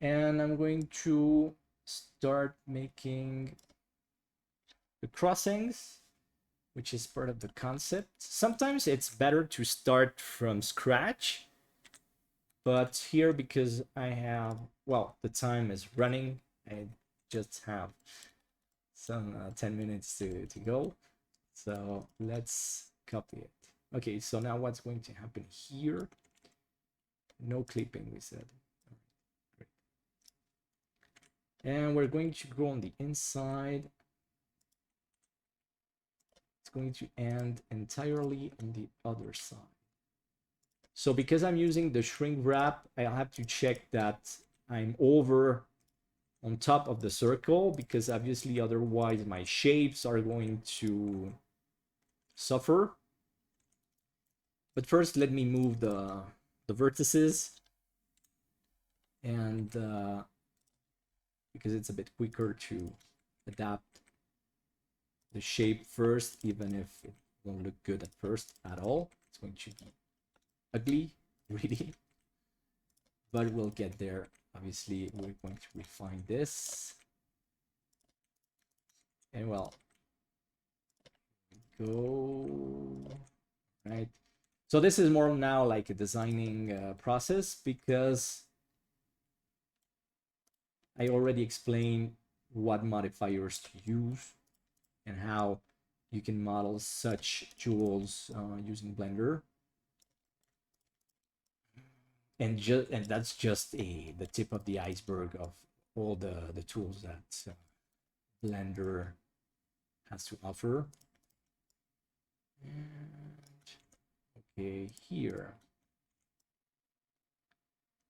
and I'm going to start making the crossings, which is part of the concept. Sometimes it's better to start from scratch, but here, because I have, well, the time is running, I just have some 10 minutes to go. So let's copy it. Okay, so now what's going to happen here? No clipping, we said. Great. And we're going to go on the inside. It's going to end entirely on the other side. So because I'm using the shrink wrap, I'll have to check that I'm over on top of the circle, because obviously otherwise my shapes are going to suffer. But first, let me move the vertices, and because it's a bit quicker to adapt the shape first, even if it won't look good at first at all. It's going to be ugly, really, but we'll get there. Obviously, we're going to refine this, and well, go right. So this is more now like a designing process, because I already explained what modifiers to use and how you can model such jewels using Blender. And that's just the tip of the iceberg of all the tools that Blender has to offer. And okay, here.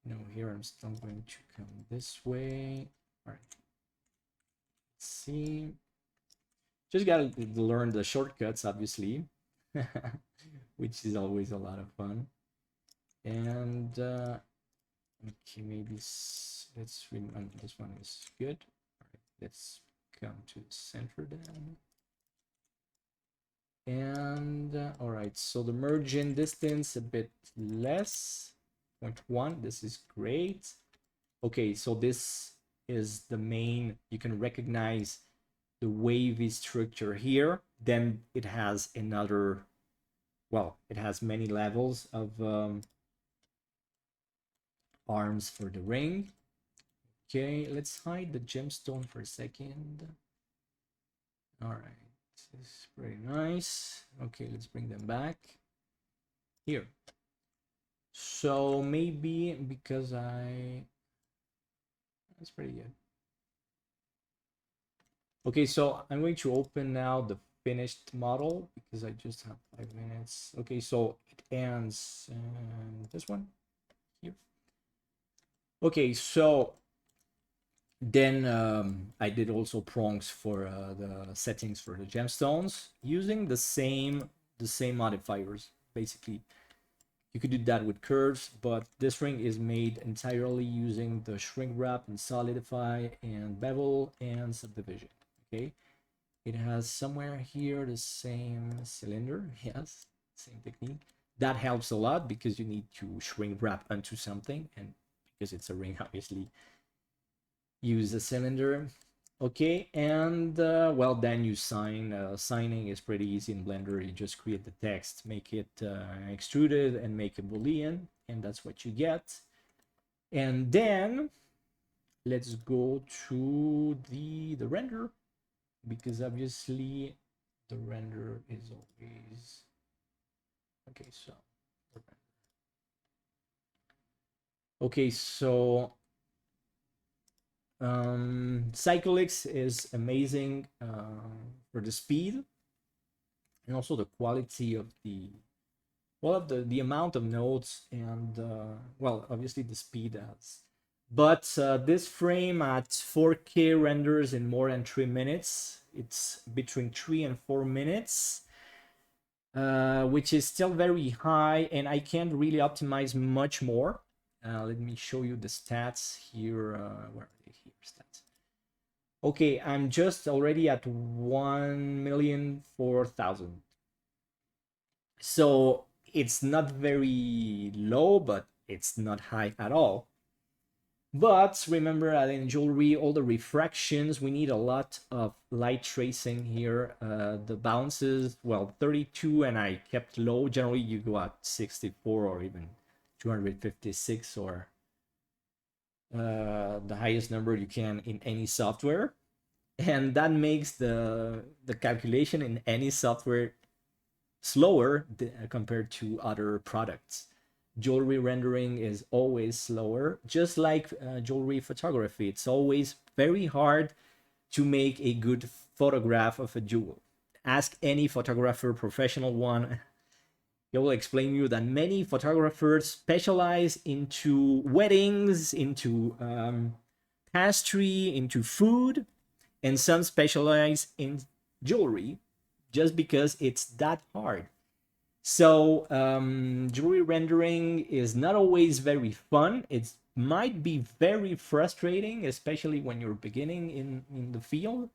No, here I'm still going to come this way. All right. Let's see. Just gotta learn the shortcuts, obviously, which is always a lot of fun. And okay, maybe let's remember this one is good. All right, let's come to the center then. And all right, so the merge-in distance a bit less, 0.1. This is great. Okay, so this is the main, you can recognize the wavy structure here. Then it has another, well, it has many levels of arms for the ring. Okay, let's hide the gemstone for a second. All right, this is pretty nice. Okay, let's bring them back here. So maybe because that's pretty good. Okay, so I'm going to open now the finished model because I just have 5 minutes. Okay, so it ends this one here. Okay, so then I did also prongs for the settings for the gemstones using the same modifiers. Basically, you could do that with curves, but this ring is made entirely using the shrink wrap and solidify and bevel and subdivision. Okay, it has somewhere here the same cylinder. Yes, same technique. That helps a lot because you need to shrink wrap onto something, and because it's a ring, obviously use a cylinder. Okay, and well, then you sign. Signing is pretty easy in Blender. You just create the text, make it extruded, and make a boolean, and that's what you get. And then let's go to the render, because obviously the render is always okay. So okay, so Cyclix is amazing for the speed and also the quality of the, well, of the amount of nodes, and well, obviously the speed has. But this frame at 4K renders in more than 3 minutes. It's between 3 and 4 minutes, which is still very high, and I can't really optimize much more. Let me show you the stats here. Where are they here? Stats. Okay, I'm just already at 1,004,000. So it's not very low, but it's not high at all. But remember that in jewelry, all the refractions, we need a lot of light tracing here. The bounces, well, 32, and I kept low. Generally, you go at 64 or even 256 or the highest number you can in any software. And that makes the calculation in any software slower compared to other products. Jewelry rendering is always slower, just like jewelry photography. It's always very hard to make a good photograph of a jewel. Ask any photographer, professional one, he will explain you that many photographers specialize into weddings, into pastry, into food, and some specialize in jewelry just because it's that hard. So jewelry rendering is not always very fun. It might be very frustrating, especially when you're beginning in the field.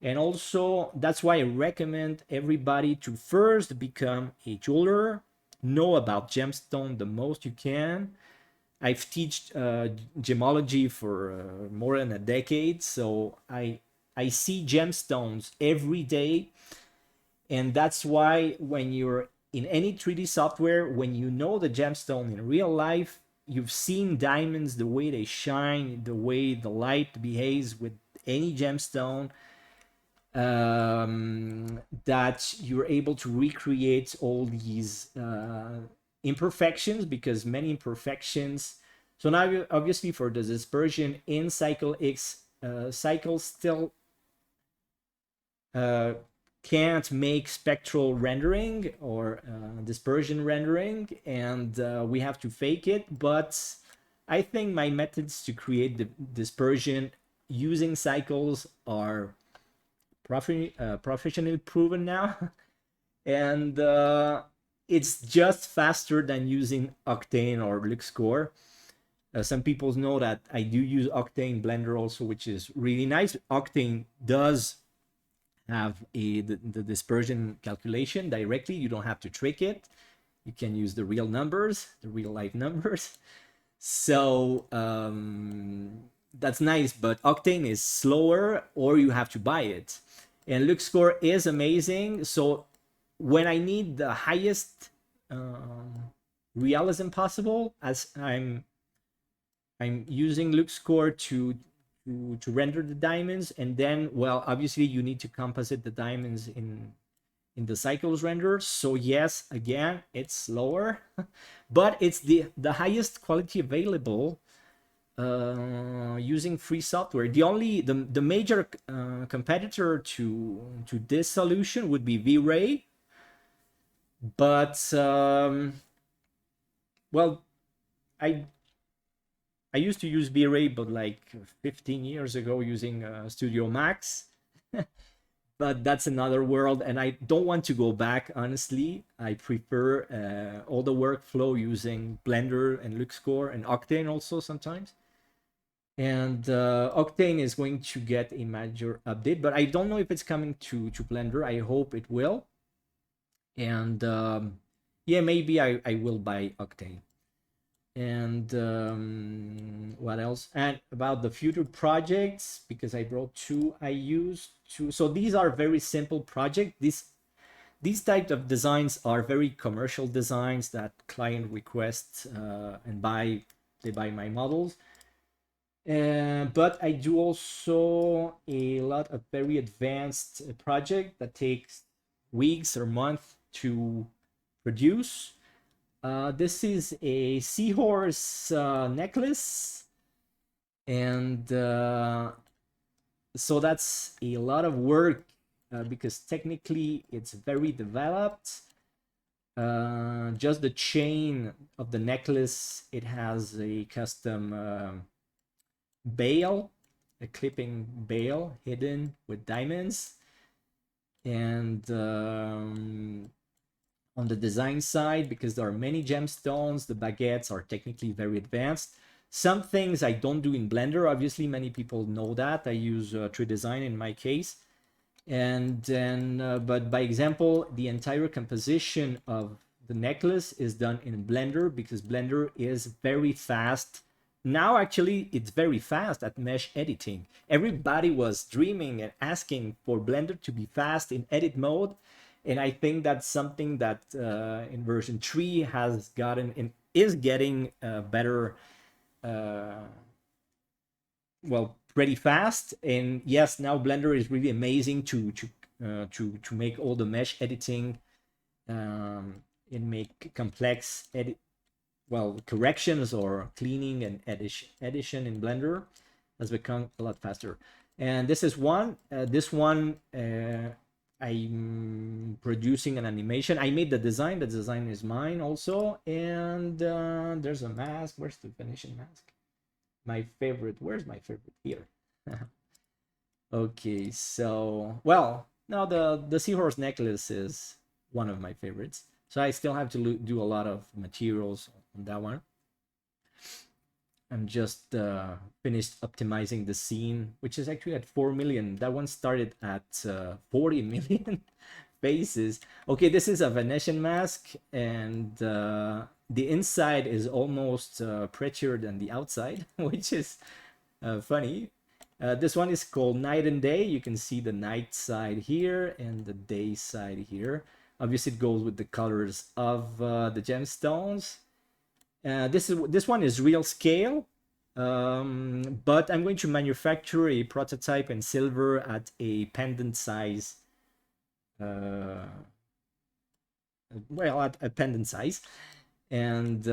And also, that's why I recommend everybody to first become a jeweler, know about gemstone the most you can. I've taught gemology for more than a decade, so I see gemstones every day, and that's why when you're in any 3D software, when you know the gemstone in real life, you've seen diamonds, the way they shine, the way the light behaves with any gemstone, that you're able to recreate all these imperfections, because many imperfections. So now, obviously, for the dispersion in cycle X, cycles still can't make spectral rendering or dispersion rendering, and we have to fake it. But I think my methods to create the dispersion using cycles are professionally proven now. And it's just faster than using Octane or LuxScore. Some people know that I do use Octane Blender also, which is really nice. Octane does have the dispersion calculation directly. You don't have to trick it. You can use the real numbers, the real life numbers. So that's nice, but Octane is slower, or you have to buy it. And LuxScore is amazing. So when I need the highest realism possible, as I'm using LuxScore to render the diamonds, and then, well, obviously you need to composite the diamonds in the cycles render. So yes, again, it's slower, but it's the highest quality available using free software. The major competitor to this solution would be V-Ray, but well, I used to use V-Ray, but like 15 years ago using Studio Max. But that's another world, and I don't want to go back, honestly. I prefer all the workflow using Blender and LuxScore and Octane also sometimes. And Octane is going to get a major update, but I don't know if it's coming to Blender. I hope it will. And yeah, maybe I will buy Octane. And what else? And about the future projects, because I brought two, I used two. So these are very simple projects. These types of designs are very commercial designs that client requests and they buy my models. But I do also a lot of very advanced project that takes weeks or months to produce. This is a seahorse necklace, and so that's a lot of work because technically it's very developed. Just the chain of the necklace, it has a custom bail, a clipping bail hidden with diamonds. And on the design side, because there are many gemstones, the baguettes are technically very advanced. Some things I don't do in Blender. Obviously, many people know that. I use 3Design in my case. And then, but by example, the entire composition of the necklace is done in Blender because Blender is very fast. Now, actually, it's very fast at mesh editing. Everybody was dreaming and asking for Blender to be fast in edit mode. And I think that's something that in version 3 has gotten and is getting better, well, pretty fast. And yes, now Blender is really amazing to make all the mesh editing and make complex corrections or cleaning and addition in Blender has become a lot faster. And this is one. This one I'm producing an animation. I made the design. The design is mine also. And there's a mask. Where's the finishing mask? My favorite. Where's my favorite? Here. Okay, so well, now the seahorse necklace is one of my favorites. So I still have to do a lot of materials on that one. I'm just finished optimizing the scene, which is actually at 4 million. That one started at 40 million faces. Okay, this is a Venetian mask, and the inside is almost prettier than the outside, which is funny. This one is called Night and Day. You can see the night side here and the day side here. Obviously, it goes with the colors of the gemstones. This one is real scale, but I'm going to manufacture a prototype in silver at a pendant size. Well, at a pendant size, and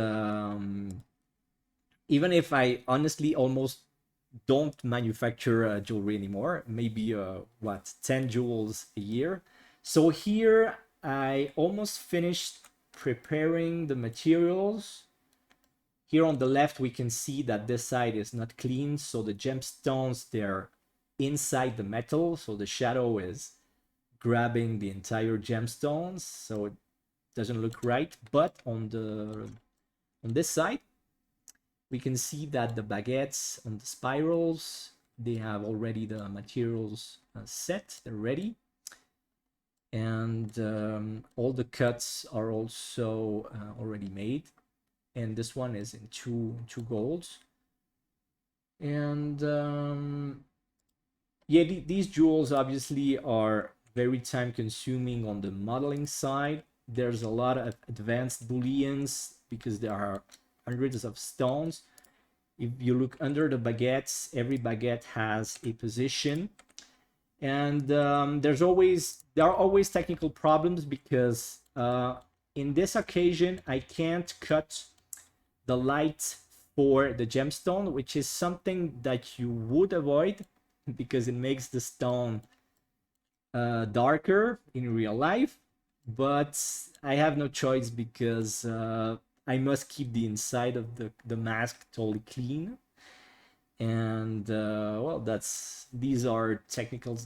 even if I honestly almost don't manufacture jewelry anymore, maybe 10 jewels a year. So here I almost finished preparing the materials. Here on the left, we can see that this side is not clean. So the gemstones, they're inside the metal. So the shadow is grabbing the entire gemstones. So it doesn't look right. But on this side, we can see that the baguettes on the spirals, they have already the materials set. They're ready. And all the cuts are also already made. And this one is in two golds. And yeah, these jewels obviously are very time consuming on the modeling side. There's a lot of advanced booleans because there are hundreds of stones. If you look under the baguettes, every baguette has a position. And there are always technical problems because in this occasion, I can't cut the light for the gemstone, which is something that you would avoid because it makes the stone darker in real life. But I have no choice because I must keep the inside of the mask totally clean. And well, these are technical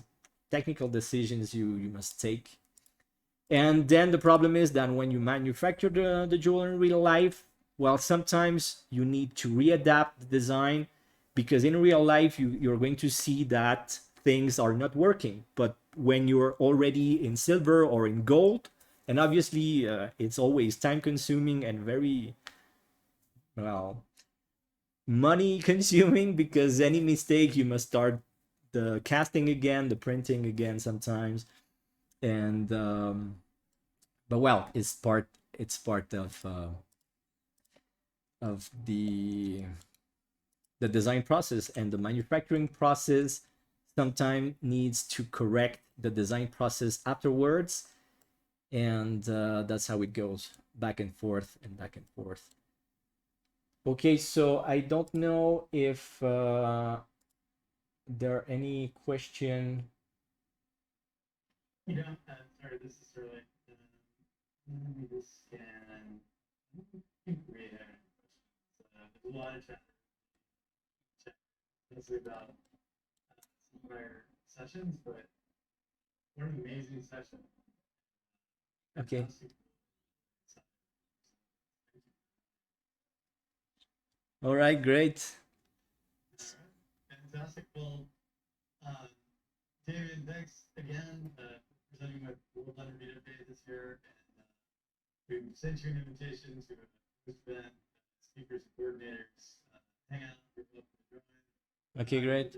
decisions you must take. And then the problem is that when you manufacture the jewelry in real life, well, sometimes you need to readapt the design because in real life you're going to see that things are not working. But when you're already in silver or in gold, and obviously it's always time consuming and very, well, money consuming because any mistake you must start the casting again, the printing again sometimes. And but well, it's part of the design process, and the manufacturing process sometimes needs to correct the design process afterwards. And that's how it goes, back and forth and back and forth. Okay, so I don't know if there are any question. You know, sorry, this is early. Maybe this can create there's a lot of chat. Mostly about some of our sessions, but what an amazing session. Okay. All right, great. Fantastic. Well, Damien, thanks again for presenting with World Blender Meetup Day this year. And we sent you an invitation to host event, speakers and coordinators, hang out, we'd love to join. Okay, great.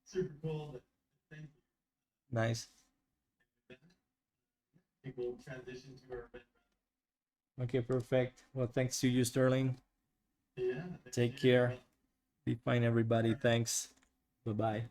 Super cool. But thank you. Nice. I think we'll transition to our event. Okay, perfect. Well, thanks to you, Sterling. Yeah. Take care. Be fine, everybody. Thanks. Bye-bye.